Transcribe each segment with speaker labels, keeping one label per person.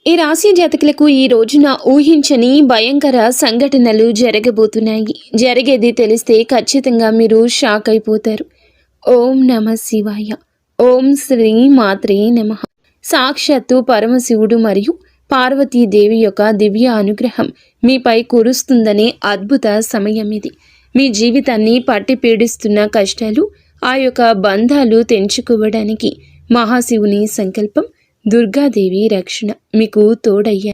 Speaker 1: ఈ రాశి జాతకులకు ఈ రోజున ఊహించని భయంకర సంఘటనలు జరగబోతున్నాయి. జరిగేది తెలిస్తే ఖచ్చితంగా మీరు షాక్ అయిపోతారు. ఓం నమ శివాయ. ఓం శ్రీ మాత్రే నమః. సాక్షాత్తు పరమశివుడు మరియు పార్వతీదేవి యొక్క దివ్య అనుగ్రహం మీపై కురుస్తుందనే అద్భుత సమయం ఇది. మీ జీవితాన్ని పట్టి పీడిస్తున్న కష్టాలు, ఆ యొక్క బంధాలు తెంచుకోవడానికి మహాశివుని సంకల్పం, దుర్గాదేవి రక్షణ మీకు తోడయ్యా.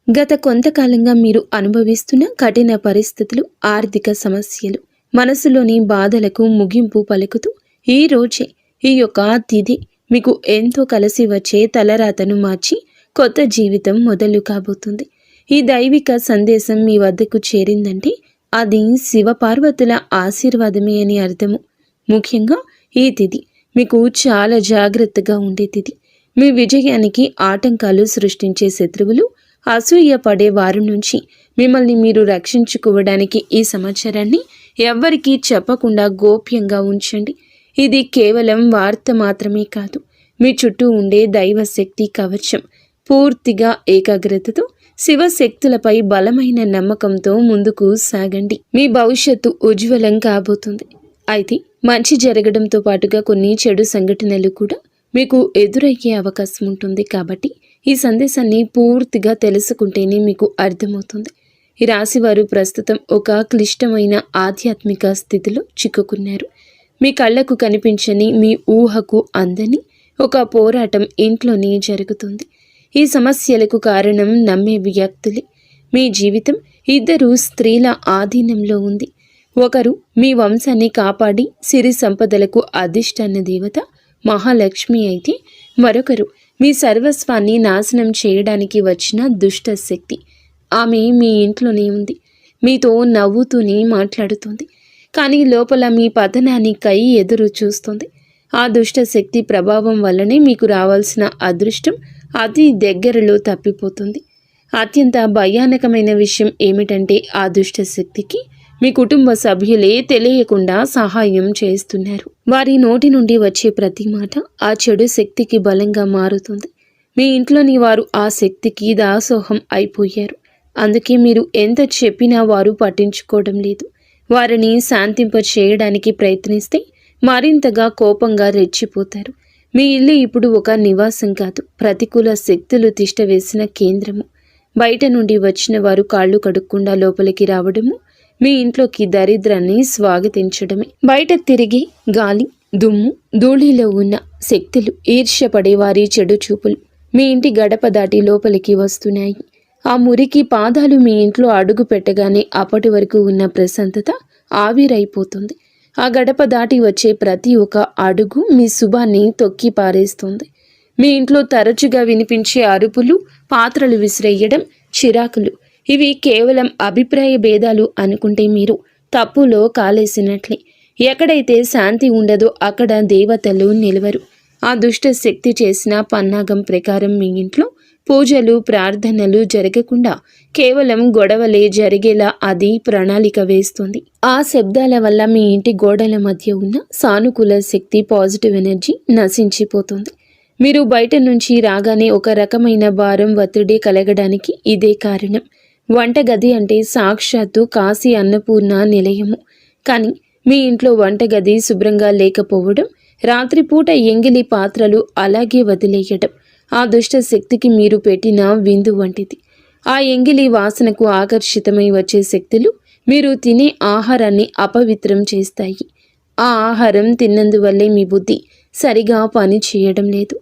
Speaker 1: గత కొంతకాలంగా మీరు అనుభవిస్తున్న కఠిన పరిస్థితులు, ఆర్థిక సమస్యలు, మనసులోని బాధలకు ముగింపు పలుకుతూ ఈ రోజే ఈ యొక్క తిథి మీకు ఎంతో కలిసి వచ్చే తలరాతను మార్చి కొత్త జీవితం మొదలు కాబోతుంది. ఈ దైవిక సందేశం మీ వద్దకు చేరిందంటే అది శివపార్వతుల ఆశీర్వాదమే అని అర్థము. ముఖ్యంగా ఈ తిథి మీకు చాలా జాగ్రత్తగా ఉండే తిథి. మీ విజయానికి ఆటంకాలు సృష్టించే శత్రువులు, అసూయ పడే వారి నుంచి మిమ్మల్ని మీరు రక్షించుకోవడానికి ఈ సమాచారాన్ని ఎవ్వరికీ చెప్పకుండా గోప్యంగా ఉంచండి. ఇది కేవలం వార్త మాత్రమే కాదు, మీ చుట్టూ ఉండే దైవశక్తి కవచం. పూర్తిగా ఏకాగ్రతతో శివశక్తులపై బలమైన నమ్మకంతో ముందుకు సాగండి. మీ భవిష్యత్తు ఉజ్వలం కాబోతుంది. అయితే మంచి జరగడంతో పాటుగా కొన్ని చెడు సంఘటనలు కూడా మీకు ఎదురయ్యే అవకాశం ఉంటుంది. కాబట్టి ఈ సందేశాన్ని పూర్తిగా తెలుసుకుంటేనే మీకు అర్థమవుతుంది. ఈ రాశివారు ప్రస్తుతం ఒక క్లిష్టమైన ఆధ్యాత్మిక స్థితిలో చిక్కుకున్నారు. మీ కళ్ళకు కనిపించని, మీ ఊహకు అందని ఒక పోరాటం ఇంట్లోనే జరుగుతుంది. ఈ సమస్యలకు కారణం నమ్మే వ్యక్తులే. మీ జీవితం ఇద్దరు స్త్రీల ఆధీనంలో ఉంది. ఒకరు మీ వంశాన్ని కాపాడి సిరి సంపదలకు అధిష్టాన దేవత మహాలక్ష్మి అయితే, మరొకరు మీ సర్వస్వాన్ని నాశనం చేయడానికి వచ్చిన దుష్ట శక్తి. ఆమె మీ ఇంట్లోనే ఉంది, మీతో నవ్వుతూనే మాట్లాడుతుంది, కానీ లోపల మీ పతనానికై ఎదురు చూస్తుంది. ఆ దుష్ట శక్తి ప్రభావం వల్లనే మీకు రావాల్సిన అదృష్టం అతి దగ్గరలో తప్పిపోతుంది. అత్యంత భయానకమైన విషయం ఏమిటంటే ఆ దుష్ట శక్తికి మీ కుటుంబ సభ్యులే తెలియకుండా సహాయం చేస్తున్నారు. వారి నోటి నుండి వచ్చే ప్రతి మాట ఆ చెడు శక్తికి బలంగా మారుతుంది. మీ ఇంట్లోని వారు ఆ శక్తికి దాసోహం అయిపోయారు. అందుకే మీరు ఎంత చెప్పినా వారు పట్టించుకోవడం లేదు. వారిని శాంతింప చేయడానికి ప్రయత్నిస్తే మరింతగా కోపంగా రెచ్చిపోతారు. మీ ఇల్లు ఇప్పుడు ఒక నివాసం కాదు, ప్రతికూల శక్తులు తిష్టవేసిన కేంద్రము. బయట నుండి వచ్చిన వారు కాళ్ళు కడుక్కుండా లోపలికి రావడము మీ ఇంట్లోకి దరిద్రాన్ని స్వాగతించడమే. బయట తిరిగి గాలి, దుమ్ము, ధూళిలో ఉన్న శక్తులు, ఈర్ష్యపడే వారి చెడు చూపులు మీ ఇంటి గడప దాటి లోపలికి వస్తున్నాయి. ఆ మురికి పాదాలు మీ ఇంట్లో అడుగు పెట్టగానే అప్పటి వరకు ఉన్న ప్రశాంతత ఆవిరైపోతుంది. ఆ గడప దాటి వచ్చే ప్రతి ఒక్క అడుగు మీ శుభాన్ని తొక్కి పారేస్తుంది. మీ ఇంట్లో తరచుగా వినిపించే అరుపులు, పాత్రలు విసిరేయడం, చిరాకులు, ఇవి కేవలం అభిప్రాయ భేదాలు అనుకుంటే మీరు తప్పులో కాలేసినట్లే. ఎక్కడైతే శాంతి ఉండదో అక్కడ దేవతలు నిలవరు. ఆ దుష్ట శక్తి చేసిన పన్నాగం ప్రకారం మీ ఇంట్లో పూజలు, ప్రార్థనలు జరగకుండా కేవలం గొడవలే జరిగేలా అది ప్రణాళిక వేస్తుంది. ఆ శబ్దాల వల్ల మీ ఇంటి గోడల మధ్య ఉన్న సానుకూల శక్తి, పాజిటివ్ ఎనర్జీ నశించిపోతుంది. మీరు బయట నుంచి రాగానే ఒక రకమైన భారం, ఒత్తిడి కలగడానికి ఇదే కారణం. వంటగది అంటే సాక్షాత్తు కాశీ అన్నపూర్ణ నిలయము. కానీ మీ ఇంట్లో వంటగది శుభ్రంగా లేకపోవడం, రాత్రిపూట ఎంగిలి పాత్రలు అలాగే వదిలేయడం ఆ దుష్ట శక్తికి మీరు పెట్టిన విందు వంటిది. ఆ ఎంగిలి వాసనకు ఆకర్షితమై వచ్చే శక్తులు మీరు తినే ఆహారాన్ని అపవిత్రం చేస్తాయి. ఆ ఆహారం తిన్నందువల్లే మీ బుద్ధి సరిగా పని చేయడం లేదు.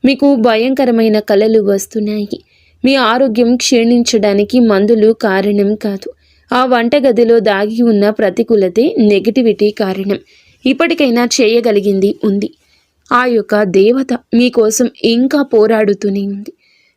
Speaker 1: మీకు భయంకరమైన కలలు వస్తున్నాయి. మీ ఆరోగ్యం క్షీణించడానికి మందులు కారణం కాదు. ఆ వంటగదిలో దాగి ఉన్న ప్రతికూలతే, నెగటివిటీ కారణం. ఇప్పటికైనా చేయగలిగింది ఉంది. ఆ యొక్క దేవత మీకోసం ఇంకా పోరాడుతూనే ఉంది.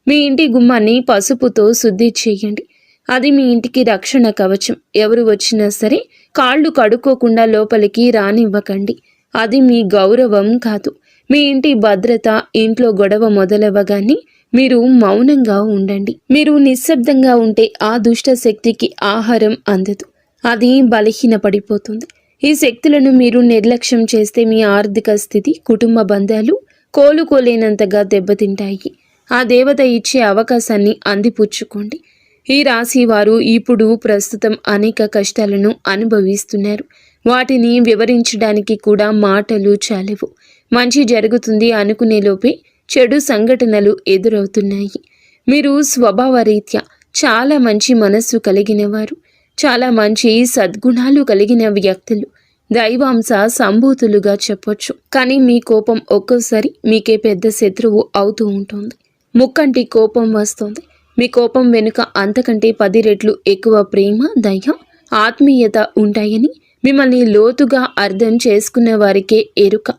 Speaker 1: మీ ఇంటి గుమ్మాన్ని పసుపుతో శుద్ధి చేయండి. అది మీ ఇంటికి రక్షణ కవచం. ఎవరు వచ్చినా సరే కాళ్ళు కడుక్కోకుండా లోపలికి రానివ్వకండి. అది మీ గౌరవం కాదు, మీ ఇంటి భద్రత. ఇంట్లో గొడవ మొదలవ్వగానే మీరు మౌనంగా ఉండండి. మీరు నిశ్శబ్దంగా ఉంటే ఆ దుష్ట శక్తికి ఆహారం అందదు, అది బలహీనపడిపోతుంది. ఈ శక్తులను మీరు నిర్లక్ష్యం చేస్తే మీ ఆర్థిక స్థితి, కుటుంబ బంధాలు కోలుకోలేనంతగా దెబ్బతింటాయి. ఆ దేవత ఇచ్చే అవకాశాన్ని అందిపుచ్చుకోండి. ఈ రాశి వారు ఇప్పుడు ప్రస్తుతం అనేక కష్టాలను అనుభవిస్తున్నారు. వాటిని వివరించడానికి కూడా మాటలు చాలవు. మంచి జరుగుతుంది అనుకునేలోపే చెడు సంఘటనలు ఎదురవుతున్నాయి. మీరు స్వభావరీత్యా చాలా మంచి మనస్సు కలిగిన వారు, చాలా మంచి సద్గుణాలు కలిగిన వ్యక్తులు, దైవాంశ సంభూతులుగా చెప్పొచ్చు. కానీ మీ కోపం ఒక్కోసారి మీకే పెద్ద శత్రువు అవుతూ ఉంటుంది. ముక్కంటి కోపం వస్తుంది. మీ కోపం వెనుక అంతకంటే 10 రెట్లు ఎక్కువ ప్రేమ, దయ, ఆత్మీయత ఉంటాయని మిమ్మల్ని లోతుగా అర్థం చేసుకున్న వారికే ఎరుక.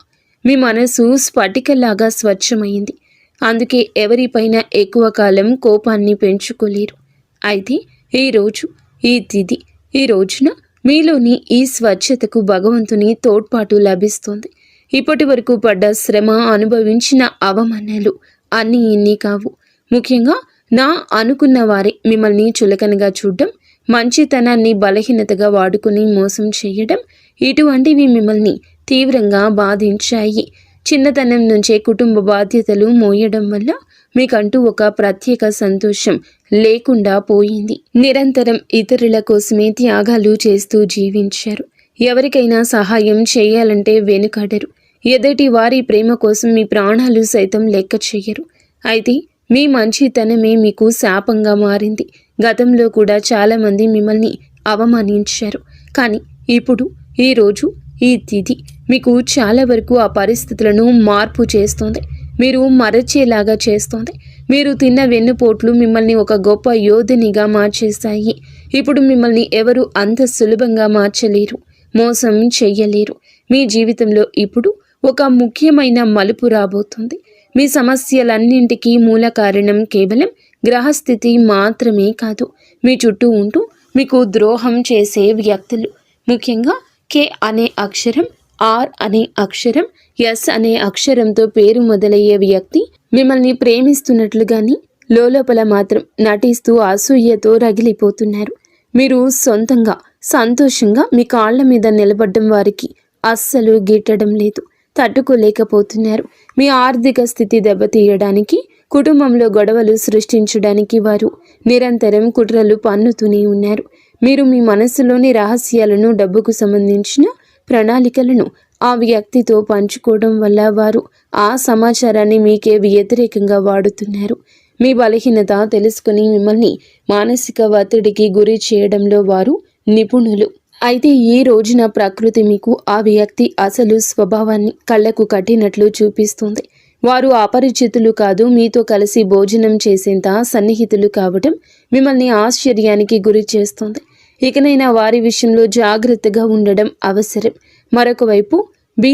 Speaker 1: మీ మనసు స్ఫటికలాగా స్వచ్ఛమైంది. అందుకే ఎవరిపైన ఎక్కువ కాలం కోపాన్ని పెంచుకోలేరు. అయితే ఈరోజు ఈ తిథి, ఈ రోజున మీలోని ఈ స్వచ్ఛతకు భగవంతుని తోడ్పాటు లభిస్తుంది. ఇప్పటి వరకు పడ్డ శ్రమ, అనుభవించిన అవమానాలు అన్నీ ఇన్ని కావు. ముఖ్యంగా నా అనుకున్న వారే మిమ్మల్ని చులకనగా చూడడం, మంచితనాన్ని బలహీనతగా వాడుకుని మోసం చేయడం, ఇటువంటివి మిమ్మల్ని తీవ్రంగా బాధించాయి. చిన్నతనం నుంచే కుటుంబ బాధ్యతలు మోయడం వల్ల మీకంటూ ఒక ప్రత్యేక సంతోషం లేకుండా పోయింది. నిరంతరం ఇతరుల కోసమే త్యాగాలు చేస్తూ జీవించారు. ఎవరికైనా సహాయం చేయాలంటే వెనుకాడరు. ఎదుటి వారి ప్రేమ కోసం మీ ప్రాణాలు సైతం లెక్క చెయ్యరు. అయితే మీ మంచితనమే మీకు శాపంగా మారింది. గతంలో కూడా చాలామంది మిమ్మల్ని అవమానించారు. కానీ ఇప్పుడు, ఈరోజు, ఈ తిథి మీకు చాలా వరకు ఆ పరిస్థితులను మార్పు చేస్తుంది. మీరు మరచేలాగా చేస్తుంది. మీరు తిన్న వెన్నుపోట్లు మిమ్మల్ని ఒక గొప్ప యోధునిగా మార్చేస్తాయి. ఇప్పుడు మిమ్మల్ని ఎవరు అంత సులభంగా మార్చలేరు, మోసం చెయ్యలేరు. మీ జీవితంలో ఇప్పుడు ఒక ముఖ్యమైన మలుపు రాబోతుంది. మీ సమస్యలన్నింటికీ మూల కారణం కేవలం గ్రహస్థితి మాత్రమే కాదు, మీ చుట్టూ ఉంటూ మీకు ద్రోహం చేసే వ్యక్తులు. ముఖ్యంగా కే అనే అక్షరం, ఆర్ అనే అక్షరం, ఎస్ అనే అక్షరంతో పేరు మొదలయ్యే వ్యక్తి మిమ్మల్ని ప్రేమిస్తున్నట్లుగాని లోపల మాత్రం నటిస్తూ అసూయతో రగిలిపోతున్నారు. మీరు సొంతంగా సంతోషంగా మీ కాళ్ల మీద నిలబడ్డం వారికి అస్సలు గిట్టడం లేదు, తట్టుకోలేకపోతున్నారు. మీ ఆర్థిక స్థితి దెబ్బతీయడానికి, కుటుంబంలో గొడవలు సృష్టించడానికి వారు నిరంతరం కుట్రలు పన్నుతూనే ఉన్నారు. మీరు మీ మనస్సులోని రహస్యాలను, డబ్బుకు సంబంధించిన ప్రణాళికలను ఆ వ్యక్తితో పంచుకోవడం వల్ల వారు ఆ సమాచారాన్ని మీకే వ్యతిరేకంగా వాడుతున్నారు. మీ బలహీనత తెలుసుకుని మిమ్మల్ని మానసిక ఒత్తిడికి గురి చేయడంలో వారు నిపుణులు. అయితే ఈ రోజున ప్రకృతి మీకు ఆ వ్యక్తి అసలు స్వభావాన్ని కళ్ళకు కట్టినట్లు చూపిస్తుంది. వారు అపరిచితులు కాదు, మీతో కలిసి భోజనం చేసేంత సన్నిహితులు కావడం మిమ్మల్ని ఆశ్చర్యానికి గురి చేస్తుంది. ఇకనైనా వారి విషయంలో జాగ్రత్తగా ఉండడం అవసరం. మరొక వైపు బి,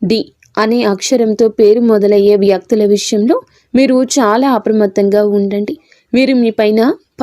Speaker 1: డి అనే అక్షరంతో పేరు మొదలయ్యే వ్యక్తుల విషయంలో మీరు చాలా అప్రమత్తంగా ఉండండి. వీరు మీ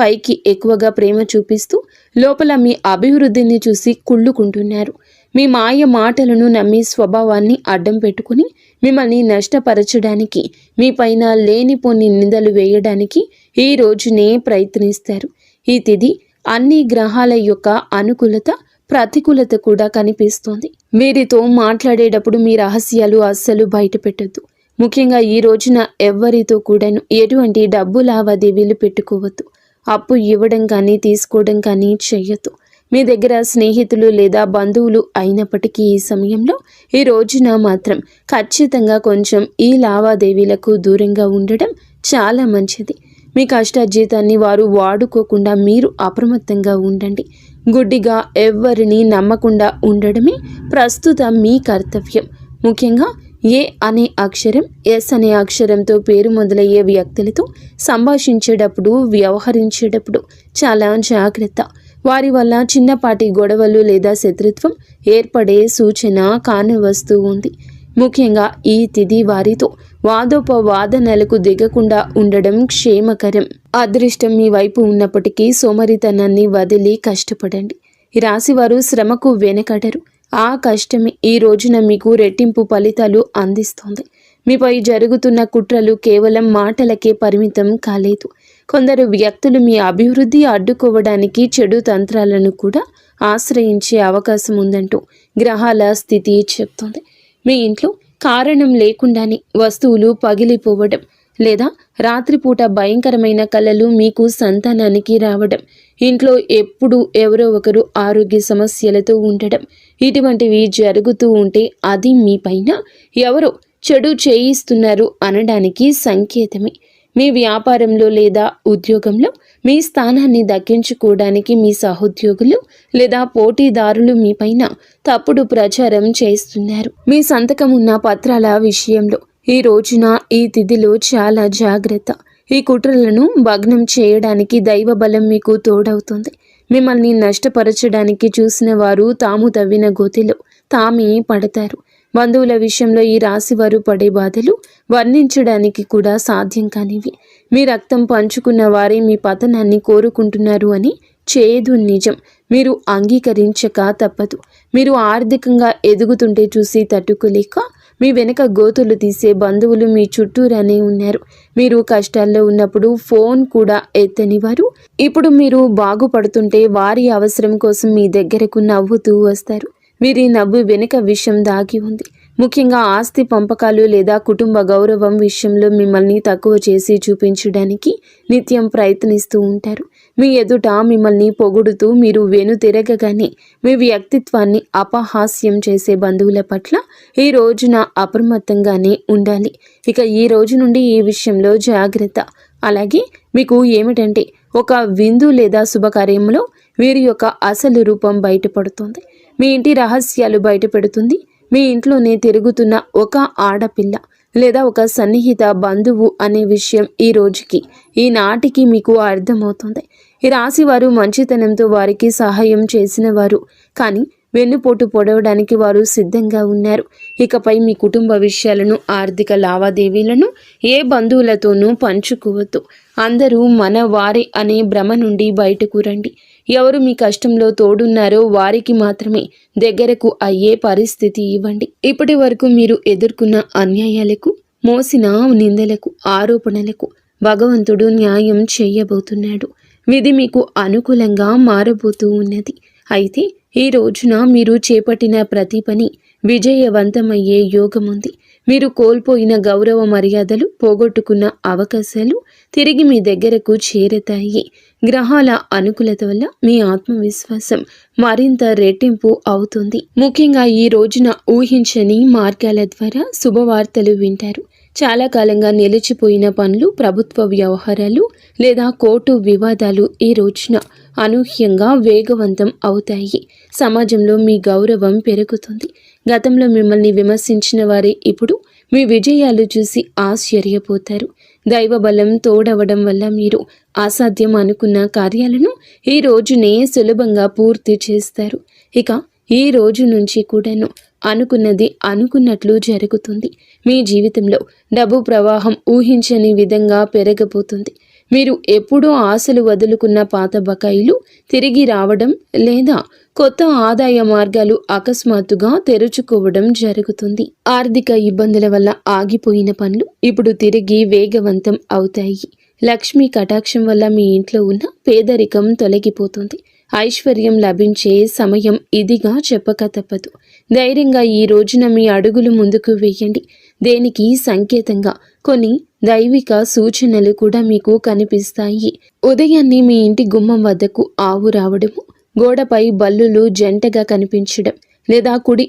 Speaker 1: పైకి ఎక్కువగా ప్రేమ చూపిస్తూ లోపల మీ అభివృద్ధిని చూసి కుళ్ళుకుంటున్నారు. మీ మాయ మాటలను నమ్మి స్వభావాన్ని అడ్డం పెట్టుకుని మిమ్మల్ని నష్టపరచడానికి, మీ పైన లేనిపోని నిందలు వేయడానికి ఈ రోజునే ప్రయత్నిస్తారు. ఈ తిథి అన్ని గ్రహాల యొక్క అనుకూలత, ప్రతికూలత కూడా కనిపిస్తోంది. వీరితో మాట్లాడేటప్పుడు మీ రహస్యాలు అస్సలు బయట పెట్టొద్దు. ముఖ్యంగా ఈ రోజున ఎవ్వరితో కూడాను ఎటువంటి డబ్బు లావాదేవీలు పెట్టుకోవద్దు. అప్పు ఇవ్వడం కానీ తీసుకోవడం కానీ చెయ్యొద్దు. మీ దగ్గర స్నేహితులు లేదా బంధువులు అయినప్పటికీ ఈ సమయంలో, ఈ రోజున మాత్రం ఖచ్చితంగా కొంచెం ఈ లావాదేవీలకు దూరంగా ఉండడం చాలా మంచిది. మీ కష్టార్జితాన్ని వారు వాడుకోకుండా మీరు అప్రమత్తంగా ఉండండి. గుడ్డిగా ఎవ్వరిని నమ్మకుండా ఉండడమే ప్రస్తుతం మీ కర్తవ్యం. ముఖ్యంగా ఏ అనే అక్షరం, ఎస్ అనే అక్షరంతో పేరు మొదలయ్యే వ్యక్తులతో సంభాషించేటప్పుడు, వ్యవహరించేటప్పుడు చాలా జాగ్రత్త. వారి వల్ల చిన్నపాటి గొడవలు లేదా శత్రుత్వం ఏర్పడే సూచన కానవస్తూ ఉంది. ముఖ్యంగా ఈ తిథి వారితో వాదోపవాదనలకు దిగకుండా ఉండడం క్షేమకరం. అదృష్టం మీ వైపు ఉన్నప్పటికీ సోమరితనాన్ని వదిలి కష్టపడండి. ఈ రాశివారు శ్రమకు వెనకడరు. ఆ కష్టమే ఈ రోజున మీకు రెట్టింపు ఫలితాలు అందిస్తోంది. మీపై జరుగుతున్న కుట్రలు కేవలం మాటలకే పరిమితం కాలేదు. కొందరు వ్యక్తులు మీ అభివృద్ధి అడ్డుకోవడానికి చెడు తంత్రాలను కూడా ఆశ్రయించే అవకాశం ఉందంటూ గ్రహాల స్థితి చెప్తోంది. మీ ఇంట్లో కారణం లేకుండానే వస్తువులు పగిలిపోవడం, లేదా రాత్రిపూట భయంకరమైన కలలు మీకు సంతానానికి రావడం, ఇంట్లో ఎప్పుడు ఎవరో ఒకరు ఆరోగ్య సమస్యలతో ఉండడం, ఇటువంటివి జరుగుతూ ఉంటే అది మీ పైన ఎవరో చెడు చేయిస్తున్నారు అనడానికి సంకేతమే. మీ వ్యాపారంలో లేదా ఉద్యోగంలో మీ స్థానాన్ని దక్కించుకోవడానికి మీ సహోద్యోగులు లేదా పోటీదారులు మీ పైన తప్పుడు ప్రచారం చేస్తున్నారు. మీ సంతకం ఉన్న పత్రాల విషయంలో ఈ రోజున ఈ తిథిలో చాలా జాగ్రత్త. ఈ కుట్రలను భగ్నం చేయడానికి దైవ బలం మీకు తోడవుతుంది. మిమ్మల్ని నష్టపరచడానికి చూసిన వారు తాము తవ్విన గోతిలో తామే పడతారు. బంధువుల విషయంలో ఈ రాశి వారు పడే బాధలు వర్ణించడానికి కూడా సాధ్యం కానివి. మీ రక్తం పంచుకున్న వారే మీ పతనాన్ని కోరుకుంటున్నారు అని చేదు నిజం. మీరు అంగీకరించక తప్పదు. మీరు ఆర్థికంగా ఎదుగుతుంటే చూసి తట్టుకోలేక మీ వెనక గోతులు తీసే బంధువులు మీ చుట్టూరానే ఉన్నారు. మీరు కష్టాల్లో ఉన్నప్పుడు ఫోన్ కూడా ఎత్తని వారు ఇప్పుడు మీరు బాగుపడుతుంటే వారి అవసరం కోసం మీ దగ్గరకు నవ్వుతూ వస్తారు. వీరి నవ్వు వెనుక విషయం దాగి ఉంది. ముఖ్యంగా ఆస్తి పంపకాలు లేదా కుటుంబ గౌరవం విషయంలో మిమ్మల్ని తక్కువ చేసి చూపించడానికి నిత్యం ప్రయత్నిస్తూ ఉంటారు. మీ ఎదుట మిమ్మల్ని పొగుడుతూ మీరు వెనుతిరగగానే మీ వ్యక్తిత్వాన్ని అపహాస్యం చేసే బంధువుల పట్ల ఈ రోజున అప్రమత్తంగానే ఉండాలి. ఇక ఈ రోజు నుండి ఈ విషయంలో జాగ్రత్త. అలాగే మీకు ఏమిటంటే ఒక విందు లేదా శుభకార్యంలో వీరి యొక్క అసలు రూపం బయటపడుతుంది. మీ ఇంటి రహస్యాలు బయటపెడుతుంది. మీ ఇంట్లోనే తిరుగుతున్న ఒక ఆడపిల్ల లేదా ఒక సన్నిహిత బంధువు అనే విషయం ఈ రోజుకి ఈనాటికి మీకు అర్థమవుతుంది. ఈ రాశి వారు మంచితనంతో వారికి సహాయం చేసిన వారు, కానీ వెన్నుపోటు పొడవడానికి వారు సిద్ధంగా ఉన్నారు. ఇకపై మీ కుటుంబ విషయాలను, ఆర్థిక లావాదేవీలను ఏ బంధువులతోనూ పంచుకోవద్దు. అందరూ మన వారే అనే భ్రమ నుండి బయటకు రండి. ఎవరు మీ కష్టంలో తోడున్నారో వారికి మాత్రమే దగ్గరకు అయ్యే పరిస్థితి ఇవ్వండి. ఇప్పటి వరకు మీరు ఎదుర్కొన్న అన్యాయాలకు, మోసిన నిందలకు, ఆరోపణలకు భగవంతుడు న్యాయం చేయబోతున్నాడు. విధి మీకు అనుకూలంగా మారబోతూ ఉన్నది. అయితే ఈ రోజున మీరు చేపట్టిన ప్రతి పని విజయవంతమయ్యే యోగముంది. మీరు కోల్పోయిన గౌరవ మర్యాదలు, పోగొట్టుకున్న అవకాశాలు తిరిగి మీ దగ్గరకు చేరతాయి. గ్రహాల అనుకూలత వల్ల మీ ఆత్మవిశ్వాసం మరింత రెట్టింపు అవుతుంది. ముఖ్యంగా ఈ రోజున ఊహించని మార్గాల ద్వారా శుభవార్తలు వింటారు. చాలా కాలంగా నిలిచిపోయిన పనులు, ప్రభుత్వ వ్యవహారాలు లేదా కోర్టు వివాదాలు ఈ రోజున అనూహ్యంగా వేగవంతం అవుతాయి. సమాజంలో మీ గౌరవం పెరుగుతుంది. గతంలో మిమ్మల్ని విమర్శించిన వారే ఇప్పుడు మీ విజయాలు చూసి ఆశ్చర్యపోతారు. దైవ బలం తోడవడం వల్ల మీరు అసాధ్యం అనుకున్న కార్యాలను ఈ రోజునే సులభంగా పూర్తి చేస్తారు. ఇక ఈ రోజు నుంచి కూడాను అనుకున్నది అనుకున్నట్లు జరుగుతుంది. మీ జీవితంలో డబ్బు ప్రవాహం ఊహించని విధంగా పెరగబోతుంది. మీరు ఎప్పుడూ ఆశలు వదులుకున్న పాత బకాయిలు తిరిగి రావడం లేదా కొత్త ఆదాయ మార్గాలు అకస్మాత్తుగా తెరుచుకోవడం జరుగుతుంది. ఆర్థిక ఇబ్బందుల వల్ల ఆగిపోయిన పనులు ఇప్పుడు తిరిగి వేగవంతం అవుతాయి. లక్ష్మీ కటాక్షం వల్ల మీ ఇంట్లో ఉన్న పేదరికం తొలగిపోతుంది. ఐశ్వర్యం లభించే సమయం ఇదిగా చెప్పక తప్పదు. ధైర్యంగా ఈ రోజున మీ అడుగులు ముందుకు వేయండి. దేనికి సంకేతంగా కొన్ని దైవిక సూచనలు కూడా మీకు కనిపిస్తాయి. ఉదయాన్నే మీ ఇంటి గుమ్మం వద్దకు ఆవు రావడము, గోడపై బల్లులు జంటగా కనిపించడం, లేదా కుడి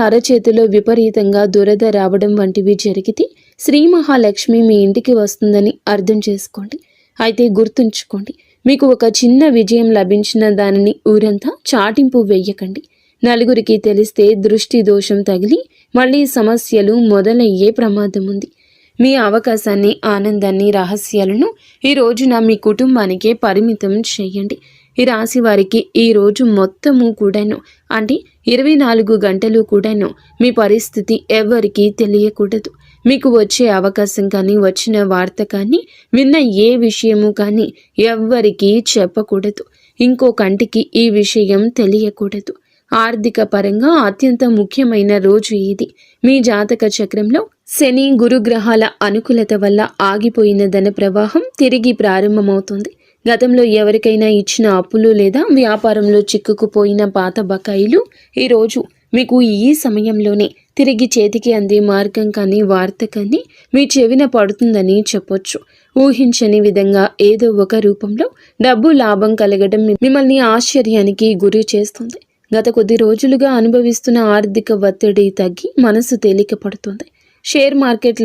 Speaker 1: అరచేతిలో విపరీతంగా దురద రావడం వంటివి జరిగితే శ్రీ మహాలక్ష్మి మీ ఇంటికి వస్తుందని అర్థం చేసుకోండి. అయితే గుర్తుంచుకోండి, మీకు ఒక చిన్న విజయం లభించిన దానిని ఊరంతా చాటింపు వేయకండి. నలుగురికి తెలిస్తే దృష్టి దోషం తగిలి మళ్ళీ సమస్యలు మొదలయ్యే ప్రమాదం ఉంది. మీ అవకాశాన్ని, ఆనందాన్ని, రహస్యాలను ఈ రోజున మీ కుటుంబానికే పరిమితం చేయండి. ఈ రాశి వారికి ఈ రోజు మొత్తము కూడాను, అంటే 24 గంటలు కూడాను మీ పరిస్థితి ఎవరికీ తెలియకూడదు. మీకు వచ్చే అవకాశం కానీ, వచ్చిన వార్త కానీ, విన్న ఏ విషయము కానీ ఎవ్వరికీ చెప్పకూడదు. ఇంకో కంటికి ఈ విషయం తెలియకూడదు. ఆర్థిక పరంగా అత్యంత ముఖ్యమైన రోజు ఇది. మీ జాతక చక్రంలో శని, గురుగ్రహాల అనుకూలత వల్ల ఆగిపోయిన ధన ప్రవాహం తిరిగి ప్రారంభమవుతుంది. గతంలో ఎవరికైనా ఇచ్చిన అప్పులు లేదా వ్యాపారంలో చిక్కుకుపోయిన పాత బకాయిలు ఈరోజు మీకు ఈ సమయంలోనే తిరిగి చేతికి అందే మార్గం కానీ వార్త కానీ మీ చెవిన పడుతుందని చెప్పొచ్చు. ఊహించని విధంగా ఏదో ఒక రూపంలో డబ్బు లాభం కలగడం మిమ్మల్ని ఆశ్చర్యానికి గురి చేస్తుంది. గత కొద్ది రోజులుగా అనుభవిస్తున్న ఆర్థిక ఒత్తిడి తగ్గి మనసు తేలిక పడుతుంది. షేర్ మార్కెట్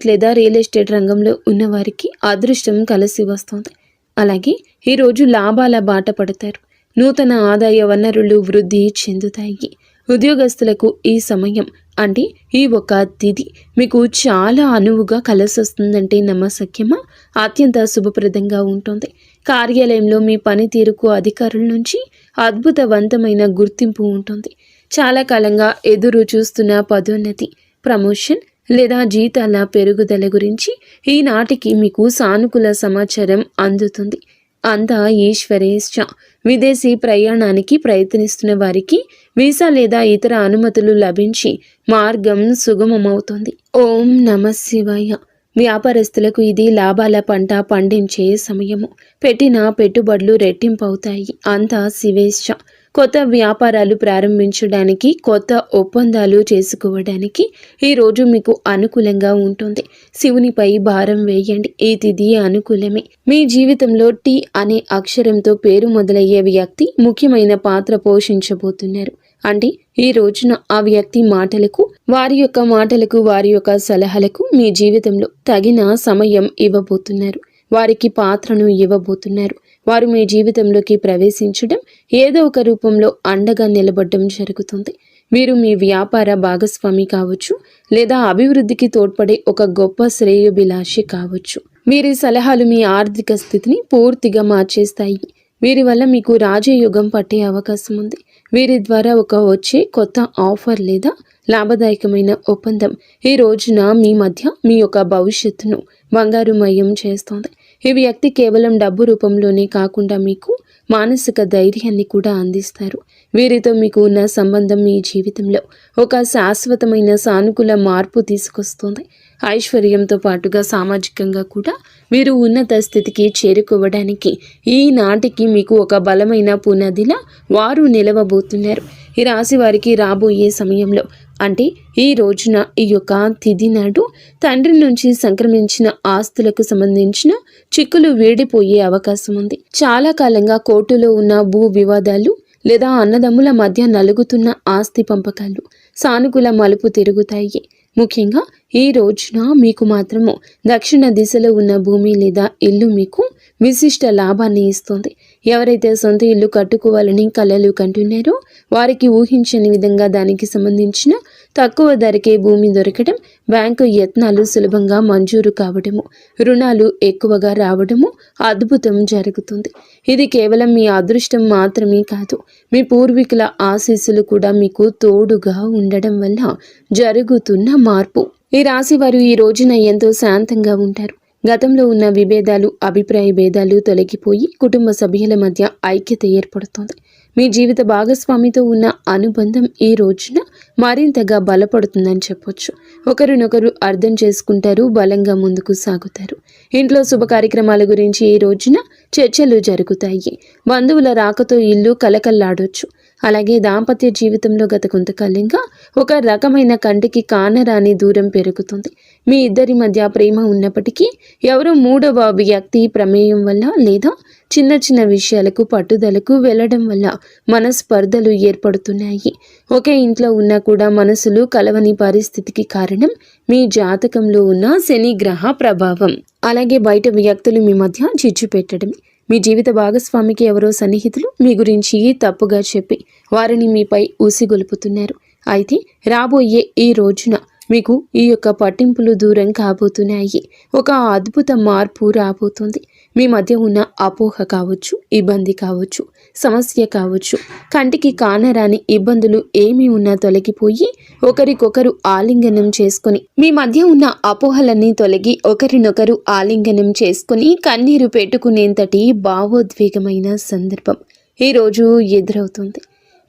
Speaker 1: లేదా రియల్ ఎస్టేట్ రంగంలో ఉన్నవారికి అదృష్టం కలిసి వస్తుంది. అలాగే ఈరోజు లాభాల బాట పడతారు. నూతన ఆదాయ వనరులు వృద్ధి చెందుతాయి. ఉద్యోగస్తులకు ఈ సమయం అంటే ఈ ఒక తిథి మీకు చాలా అనువుగా కలిసొస్తుందంటే నమ్మశక్యమా? అత్యంత శుభప్రదంగా ఉంటుంది. కార్యాలయంలో మీ పనితీరుకు అధికారుల నుంచి అద్భుతవంతమైన గుర్తింపు ఉంటుంది. చాలా కాలంగా ఎదురు చూస్తున్న పదోన్నతి, ప్రమోషన్ లేదా జీతాల పెరుగుదల గురించి ఈనాటికి మీకు సానుకూల సమాచారం అందుతుంది. అంతా ఈశ్వరేచ్ఛ. విదేశీ ప్రయాణానికి ప్రయత్నిస్తున్న వారికి వీసా లేదా ఇతర అనుమతులు లభించి మార్గం సుగమమవుతుంది. ఓం నమ శివాయ. వ్యాపారస్తులకు ఇది లాభాల పంట పండించే సమయము. పెట్టిన పెట్టుబడులు రెట్టింపవుతాయి. అంతా శివేచ్ఛ. కొత్త వ్యాపారాలు ప్రారంభించడానికి, కొత్త ఒప్పందాలు చేసుకోవడానికి ఈరోజు మీకు అనుకూలంగా ఉంటుంది. శివునిపై భారం వేయండి. ఈ తిథి అనుకూలమే. మీ జీవితంలో టీ అనే అక్షరంతో పేరు మొదలయ్యే వ్యక్తి ముఖ్యమైన పాత్ర పోషించబోతున్నారు. అంటే ఈ రోజున ఆ వ్యక్తి మాటలకు, వారి యొక్క సలహాలకు మీ జీవితంలో తగిన సమయం ఇవ్వబోతున్నారు. వారికి పాత్రను ఇవ్వబోతున్నారు. వారు మీ జీవితంలోకి ప్రవేశించడం, ఏదో ఒక రూపంలో అండగా నిలబడడం జరుగుతుంది. వీరు మీ వ్యాపార భాగస్వామి కావచ్చు, లేదా అభివృద్ధికి తోడ్పడే ఒక గొప్ప శ్రేయోభిలాషి కావచ్చు. వీరి సలహాలు మీ ఆర్థిక స్థితిని పూర్తిగా మార్చేస్తాయి. వీరి వల్ల మీకు రాజయోగం పట్టే అవకాశం ఉంది. వీరి ద్వారా వచ్చే కొత్త ఆఫర్ లేదా లాభదాయకమైన ఒప్పందం ఈ రోజున మీ మధ్య మీ యొక్క భవిష్యత్తును బంగారుమయం చేస్తోంది. ఈ వ్యక్తి కేవలం డబ్బు రూపంలోనే కాకుండా మీకు మానసిక ధైర్యాన్ని కూడా అందిస్తారు. వీరితో మీకు ఉన్న సంబంధం మీ జీవితంలో ఒక శాశ్వతమైన సానుకూల మార్పు తీసుకొస్తుంది. ఐశ్వర్యంతో పాటుగా సామాజికంగా కూడా వీరు ఉన్నత స్థితికి చేరుకోవడానికి ఈనాటికి మీకు ఒక బలమైన పునాదిలా వారు నిలవబోతున్నారు. ఈ రాశి వారికి రాబోయే సమయంలో అంటే ఈ రోజున ఈ యొక్క తిథి నాడు తండ్రి నుంచి సంక్రమించిన ఆస్తులకు సంబంధించిన చిక్కులు వీడిపోయే అవకాశం ఉంది. చాలా కాలంగా కోర్టులో ఉన్న భూ వివాదాలు లేదా అన్నదమ్ముల మధ్య నలుగుతున్న ఆస్తి పంపకాలు సానుకూల మలుపు తిరుగుతాయి. ముఖ్యంగా ఈ రోజున మీకు మాత్రము దక్షిణ దిశలో ఉన్న భూమి లేదా ఇల్లు మీకు విశిష్ట లాభాన్ని ఇస్తుంది. ఎవరైతే సొంత ఇల్లు కట్టుకోవాలని కలలు కంటున్నారో వారికి ఊహించని విధంగా దానికి సంబంధించిన తక్కువ ధరకే భూమి దొరకడం, బ్యాంకు యత్నాలు సులభంగా మంజూరు కావడము, రుణాలు ఎక్కువగా రావడము అద్భుతం జరుగుతుంది. ఇది కేవలం మీ అదృష్టం మాత్రమే కాదు, మీ పూర్వీకుల ఆశీస్సులు కూడా మీకు తోడుగా ఉండడం వల్ల జరుగుతున్న మార్పు. ఈ రాశి వారు ఈ రోజున ఎంతో శాంతంగా ఉంటారు. గతంలో ఉన్న విభేదాలు, అభిప్రాయ భేదాలు తొలగిపోయి కుటుంబ సభ్యుల మధ్య ఐక్యత ఏర్పడుతుంది. మీ జీవిత భాగస్వామితో ఉన్న అనుబంధం ఈ రోజున మరింతగా బలపడుతుందని చెప్పొచ్చు. ఒకరినొకరు అర్థం చేసుకుంటారు, బలంగా ముందుకు సాగుతారు. ఇంట్లో శుభ కార్యక్రమాల గురించి ఈ రోజున చర్చలు జరుగుతాయి. బంధువుల రాకతో ఇల్లు కలకల్లాడొచ్చు. అలాగే దాంపత్య జీవితంలో గత కొంతకాలంగా ఒక రకమైన కంటికి కానరాని దూరం పెరుగుతుంది. మీ ఇద్దరి మధ్య ప్రేమ ఉన్నప్పటికీ ఎవరో మూడవ వ్యక్తి ప్రమేయం వల్ల లేదా చిన్న చిన్న విషయాలకు పట్టుదలకు వెళ్ళడం వల్ల మనస్పర్ధలు ఏర్పడుతున్నాయి. ఒకే ఇంట్లో ఉన్నా కూడా మనసులు కలవని పరిస్థితికి కారణం మీ జాతకంలో ఉన్న శని గ్రహ ప్రభావం. అలాగే బయట వ్యక్తులు మీ మధ్య చిచ్చు పెట్టడమే. మీ జీవిత భాగస్వామికి ఎవరో సన్నిహితులు మీ గురించి తప్పుగా చెప్పి వారిని మీపై ఊసిగొలుపుతున్నారు. అయితే రాబోయే ఈ రోజున మీకు ఈ యొక్క పట్టింపులు దూరం కాబోతున్నాయి. ఒక అద్భుత మార్పు రాబోతుంది. మీ మధ్య ఉన్న అపోహ కావచ్చు, ఇబ్బంది కావచ్చు, సమస్య కావచ్చు, కంటికి కానరాని ఇబ్బందులు ఏమి ఉన్నా తొలగిపోయి ఒకరికొకరు ఆలింగనం చేసుకొని, మీ మధ్య ఉన్న అపోహలన్నీ తొలగి ఒకరినొకరు ఆలింగనం చేసుకొని కన్నీరు పెట్టుకునేంతటి భావోద్వేగమైన సందర్భం ఈరోజు ఎదురవుతుంది.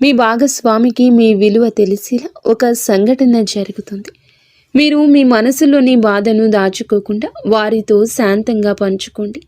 Speaker 1: మీ భాగస్వామికి మీ విలువ తెలిసేలా ఒక సంఘటన జరుగుతుంది. మీరు మీ మనసులోని బాధను దాచుకోకుండా వారితో శాంతంగా పంచుకోండి.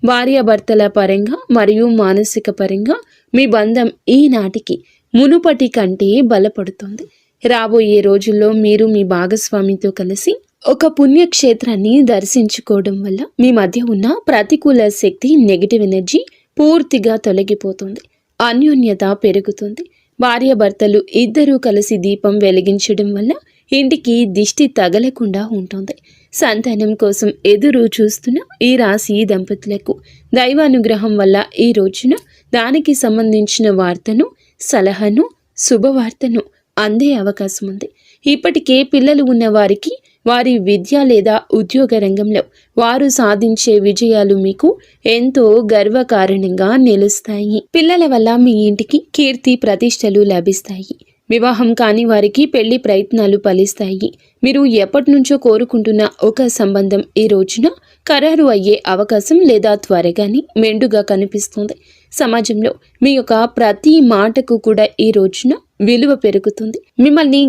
Speaker 1: భార్యాభర్తల పరంగా మరియు మానసిక పరంగా మీ బంధం ఈనాటికి మునుపటి కంటే బలపడుతుంది. రాబోయే రోజుల్లో మీరు మీ భాగస్వామితో కలిసి ఒక పుణ్యక్షేత్రాన్ని దర్శించుకోవడం వల్ల మీ మధ్య ఉన్న ప్రతికూల శక్తి, నెగిటివ్ ఎనర్జీ పూర్తిగా తొలగిపోతుంది. అన్యోన్యత పెరుగుతుంది. భార్యాభర్తలు ఇద్దరూ కలిసి దీపం వెలిగించడం వల్ల ఇంటికి దిష్టి తగలకుండా ఉంటుంది. సంతానం కోసం ఎదురు చూస్తున్న ఈ రాశి దంపతులకు దైవానుగ్రహం వల్ల ఈ రోజున దానికి సంబంధించిన వార్తను, సలహాను, శుభవార్తను అందే అవకాశం ఉంది. ఇప్పటికే పిల్లలు ఉన్న వారికి వారి విద్య లేదా ఉద్యోగ రంగంలో వారు సాధించే విజయాలు మీకు ఎంతో గర్వకారణంగా నిలుస్తాయి. పిల్లల వల్ల మీ ఇంటికి కీర్తి ప్రతిష్టలు లభిస్తాయి. వివాహం కాని వారికి పెళ్లి ప్రయత్నాలు ఫలిస్తాయి. మీరు ఎప్పటి నుంచో కోరుకుంటున్న ఒక సంబంధం ఈ రోజున ఖరారు అయ్యే అవకాశం లేదా త్వరగానే మెండుగా కనిపిస్తుంది. సమాజంలో మీ యొక్క ప్రతి మాటకు కూడా ఈ రోజున విలువ పెరుగుతుంది. మిమ్మల్ని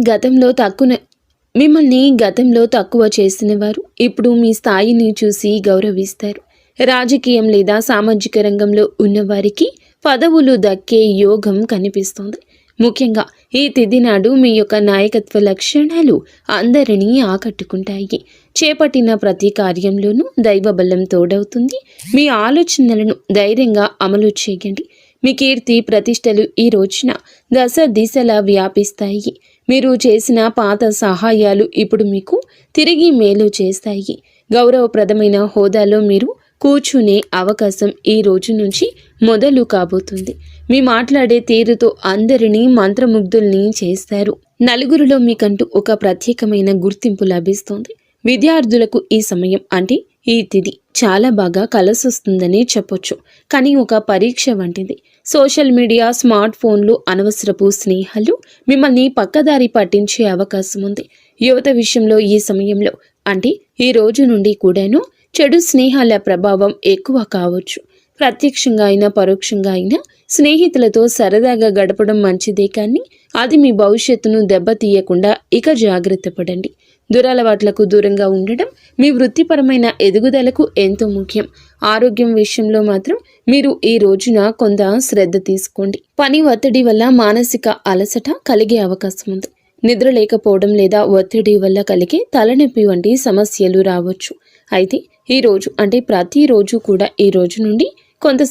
Speaker 1: గతంలో తక్కువ చేసిన వారు ఇప్పుడు మీ స్థాయిని చూసి గౌరవిస్తారు. రాజకీయం లేదా సామాజిక రంగంలో ఉన్నవారికి పదవులు దక్కే యోగం కనిపిస్తుంది. ముఖ్యంగా ఈ తిథి నాడు మీ యొక్క నాయకత్వ లక్షణాలు అందరినీ ఆకట్టుకుంటాయి. చేపట్టిన ప్రతి కార్యంలోనూ దైవబలం తోడవుతుంది. మీ ఆలోచనలను ధైర్యంగా అమలు చేయండి. మీ కీర్తి ప్రతిష్టలు ఈ రోజున దశ దిశలా వ్యాపిస్తాయి. మీరు చేసిన పాత సహాయాలు ఇప్పుడు మీకు తిరిగి మేలు చేస్తాయి. గౌరవప్రదమైన హోదాలో మీరు కూర్చునే అవకాశం ఈ రోజు నుంచి మొదలు కాబోతుంది. మీ మాట్లాడే తీరుతో అందరినీ మంత్రముగ్ధుల్ని చేస్తారు. నలుగురిలో మీకంటూ ఒక ప్రత్యేకమైన గుర్తింపు లభిస్తుంది. విద్యార్థులకు ఈ సమయం అంటే ఈ తిథి చాలా బాగా కలిసొస్తుందని చెప్పొచ్చు. కానీ ఒక పరీక్ష వంటిది. సోషల్ మీడియా, స్మార్ట్ ఫోన్లు, అనవసరపు స్నేహాలు మిమ్మల్ని పక్కదారి పట్టించే అవకాశం ఉంది. యువత విషయంలో ఈ సమయంలో అంటే ఈ రోజు నుండి కూడాను చెడు స్నేహాల ప్రభావం ఎక్కువ కావచ్చు. ప్రత్యక్షంగా అయినా పరోక్షంగా అయినా స్నేహితులతో సరదాగా గడపడం మంచిదే, కానీ అది మీ భవిష్యత్తును దెబ్బతీయకుండా ఇక జాగ్రత్త పడండి. దురలవాట్లకు దూరంగా ఉండడం మీ వృత్తిపరమైన ఎదుగుదలకు ఎంతో ముఖ్యం. ఆరోగ్యం విషయంలో మాత్రం మీరు ఈ రోజున కొంత శ్రద్ధ తీసుకోండి. పని ఒత్తిడి వల్ల మానసిక అలసట కలిగే అవకాశం ఉంది. నిద్ర లేకపోవడం లేదా ఒత్తిడి వల్ల కలిగే తలనొప్పి వంటి సమస్యలు రావచ్చు. అయితే ఈ రోజు అంటే ప్రతిరోజు కూడా ఈ రోజు నుండి కొంత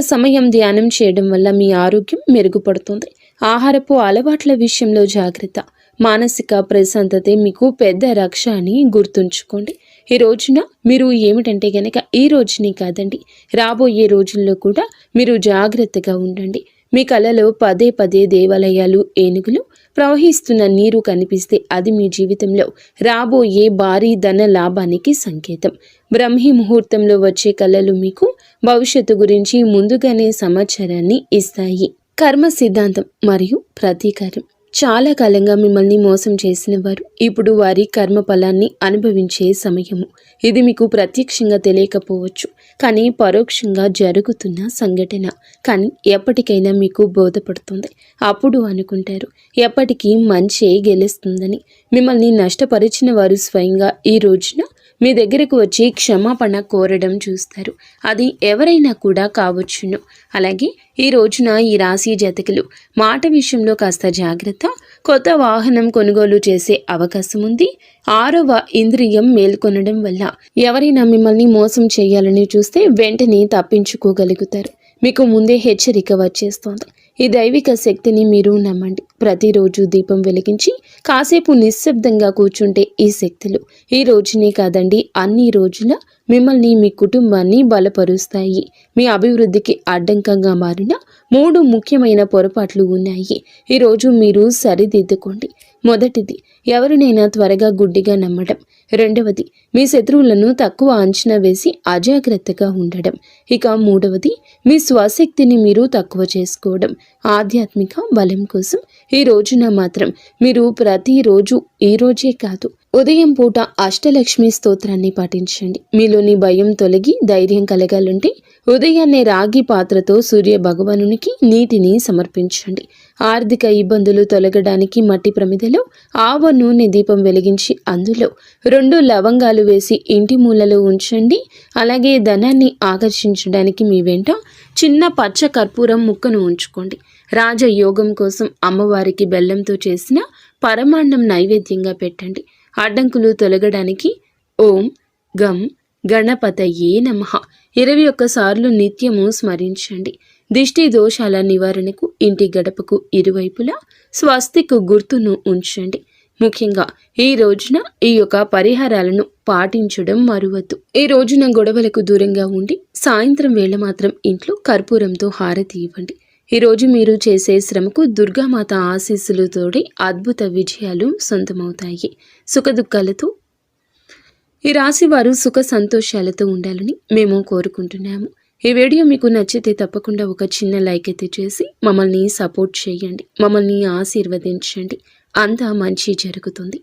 Speaker 1: సమయం ధ్యానం చేయడం వల్ల మీ ఆరోగ్యం మెరుగుపడుతుంది. ఆహారపు అలవాట్ల విషయంలో జాగ్రత్త. మానసిక ప్రశాంతతే మీకు పెద్ద రక్ష అని గుర్తుంచుకోండి. ఈ రోజున మీరు ఏమిటంటే గనక ఈ రోజుని కాదండి, రాబోయే రోజుల్లో కూడా మీరు జాగ్రత్తగా ఉండండి. మీ కలలో పదే పదే దేవాలయాలు, ఏనుగులు, ప్రవహిస్తున్న నీరు కనిపిస్తే అది మీ జీవితంలో రాబోయే భారీ ధన లాభానికి సంకేతం. బ్రహ్మీ ముహూర్తంలో వచ్చే కళలు మీకు భవిష్యత్తు గురించి ముందుగానే సమాచారాన్ని ఇస్తాయి. కర్మ సిద్ధాంతం మరియు ప్రతీకారం. చాలా కాలంగా మిమ్మల్ని మోసం చేసిన వారు ఇప్పుడు వారి కర్మ ఫలాన్ని అనుభవించే సమయము. ఇది మీకు ప్రత్యక్షంగా తెలియకపోవచ్చు, కానీ పరోక్షంగా జరుగుతున్న సంఘటన. కానీ ఎప్పటికైనా మీకు బోధపడుతుంది. అప్పుడు అనుకుంటారు ఎప్పటికీ మంచే గెలుస్తుందని. మిమ్మల్ని నష్టపరిచిన వారు స్వయంగా ఈ రోజున మీ దగ్గరకు వచ్చి క్షమాపణ కోరడం చూస్తారు. అది ఎవరైనా కూడా కావచ్చును. అలాగే ఈ రోజున ఈ రాశి జాతకులు మాట విషయంలో కాస్త జాగ్రత్త. కొత్త వాహనం కొనుగోలు చేసే అవకాశం ఉంది. 6వ ఇంద్రియం మేల్కొనడం వల్ల ఎవరైనా మిమ్మల్ని మోసం చేయాలని చూస్తే వెంటనే తప్పించుకోగలుగుతారు. మీకు ముందే హెచ్చరిక వచ్చేస్తోంది. ఈ దైవిక శక్తిని మీరు నమ్మండి. ప్రతిరోజు దీపం వెలిగించి కాసేపు నిశ్శబ్దంగా కూర్చుంటే ఈ శక్తులు ఈ రోజునే కాదండి, అన్ని రోజుల మిమ్మల్ని, మీ కుటుంబాన్ని బలపరుస్తాయి. మీ అభివృద్ధికి అడ్డంకంగా మారిన 3 ముఖ్యమైన పొరపాట్లు ఉన్నాయి. ఈరోజు మీరు సరిదిద్దుకోండి. మొదటిది, ఎవరినైనా త్వరగా గుడ్డిగా నమ్మడం. రెండవది, మీ శత్రువులను తక్కువ అంచనా వేసి అజాగ్రత్తగా ఉండడం. ఇక మూడవది, మీ స్వశక్తిని మీరు తక్కువ చేసుకోవడం. ఆధ్యాత్మిక బలం కోసం ఈ రోజున మాత్రం మీరు ప్రతిరోజు, ఈ రోజే కాదు, ఉదయం పూట అష్టలక్ష్మి స్తోత్రాన్ని పాటించండి. మీలోని భయం తొలగి ధైర్యం కలగాలంటే ఉదయాన్నే రాగి పాత్రతో సూర్య భగవానునికి నీటిని సమర్పించండి. ఆర్థిక ఇబ్బందులు తొలగడానికి మట్టి ప్రమిదలో గిన్నెలో ఆవ నూనె దీపం వెలిగించి అందులో 2 లవంగాలు వేసి ఇంటి మూలలో ఉంచండి. అలాగే ధనాన్ని ఆకర్షించడానికి మీ వెంట చిన్న పచ్చ కర్పూరం ముక్కను ఉంచుకోండి. రాజయోగం కోసం అమ్మవారికి బెల్లంతో చేసిన పరమాన్నం నైవేద్యంగా పెట్టండి. అడ్డంకులు తొలగడానికి ఓం గం గణపతయే నమః 21 సార్లు నిత్యము స్మరించండి. దిష్టి దోషాల నివారణకు ఇంటి గడపకు ఇరువైపులా స్వస్తికు గుర్తును ఉంచండి. ముఖ్యంగా ఈ రోజున ఈ యొక్క పరిహారాలను పాటించడం మరువద్దు. ఈ రోజున గొడవలకు దూరంగా ఉండి సాయంత్రం వేళ మాత్రం ఇంట్లో కర్పూరంతో హారతి ఇవ్వండి. ఈ రోజు మీరు చేసే శ్రమకు దుర్గామాత ఆశీస్సులు తోడి అద్భుత విజయాలు సొంతమవుతాయి. సుఖదుఖాలతో ఈ రాశి వారు సుఖ సంతోషాలతో ఉండాలని మేము కోరుకుంటున్నాము. ఈ వీడియో మీకు నచ్చితే తప్పకుండా ఒక చిన్న లైక్ అయితే చేసి మమ్మల్ని సపోర్ట్ చేయండి. మమ్మల్ని ఆశీర్వదించండి. అంతా మంచి జరుగుతుంది.